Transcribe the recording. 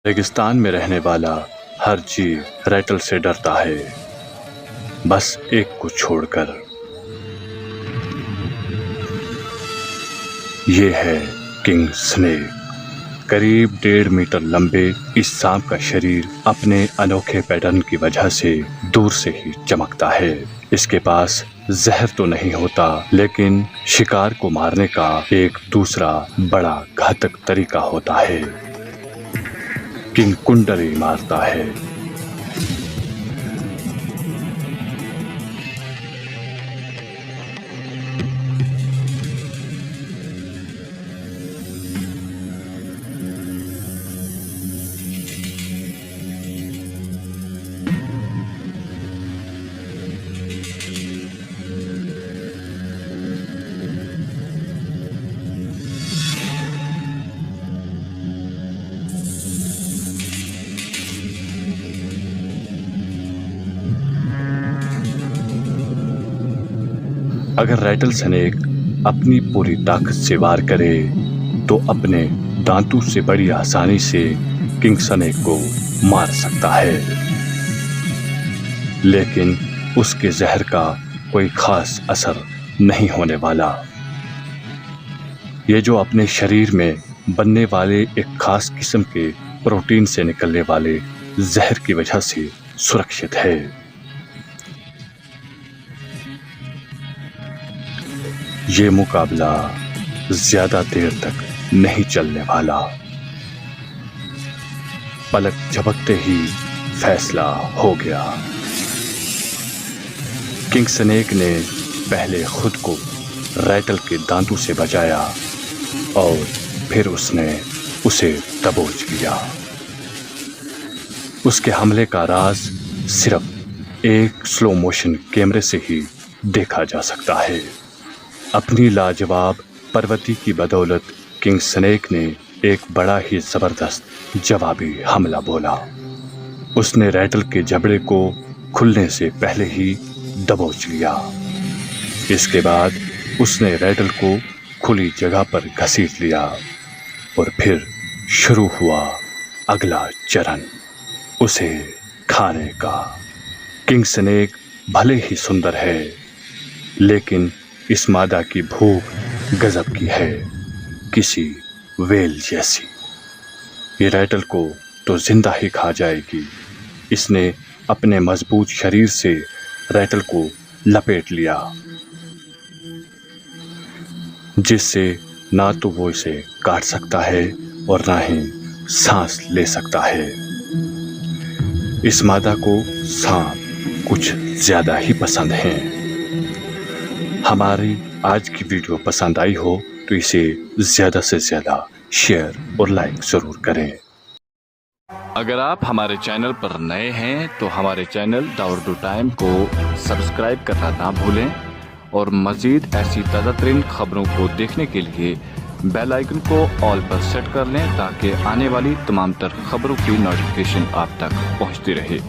रेगिस्तान में रहने वाला हर जीव रैटल से डरता है, बस एक को छोड़कर। ये है किंग स्नेक। करीब 1.5 मीटर लंबे इस सांप का शरीर अपने अनोखे पैटर्न की वजह से दूर से ही चमकता है। इसके पास जहर तो नहीं होता, लेकिन शिकार को मारने का एक दूसरा बड़ा घातक तरीका होता है। किंग कुंडली मारता है। अगर रैटल स्नेक अपनी पूरी ताकत से वार करे तो अपने दांतों से बड़ी आसानी से किंग स्नेक को मार सकता है, लेकिन उसके जहर का कोई खास असर नहीं होने वाला। ये जो अपने शरीर में बनने वाले एक खास किस्म के प्रोटीन से निकलने वाले जहर की वजह से सुरक्षित है। ये मुकाबला ज्यादा देर तक नहीं चलने वाला। पलक झपकते ही फैसला हो गया। किंग स्नेक ने पहले खुद को रैटल के दांतों से बचाया और फिर उसने उसे दबोच लिया। उसके हमले का राज सिर्फ एक स्लो मोशन कैमरे से ही देखा जा सकता है। अपनी लाजवाब पर्वती की बदौलत किंग स्नेक ने एक बड़ा ही जबरदस्त जवाबी हमला बोला। उसने रैटल के जबड़े को खुलने से पहले ही दबोच लिया। इसके बाद उसने रैटल को खुली जगह पर घसीट लिया और फिर शुरू हुआ अगला चरण, उसे खाने का। किंग स्नेक भले ही सुंदर है, लेकिन इस मादा की भूख गजब की है, किसी वेल जैसी। ये रैटल को तो जिंदा ही खा जाएगी। इसने अपने मजबूत शरीर से रैटल को लपेट लिया, जिससे ना तो वो इसे काट सकता है और ना ही सांस ले सकता है। इस मादा को सांप कुछ ज्यादा ही पसंद है। हमारी आज की वीडियो पसंद आई हो तो इसे ज्यादा से ज्यादा शेयर और लाइक जरूर करें। अगर आप हमारे चैनल पर नए हैं तो हमारे चैनल द उर्दू टाइम को सब्सक्राइब करना ना भूलें और मज़ीद ऐसी ताज़ा तरीन खबरों को देखने के लिए बेल आइकन को ऑल पर सेट कर लें, ताकि आने वाली तमाम तर खबरों की नोटिफिकेशन आप तक पहुंचती रहे।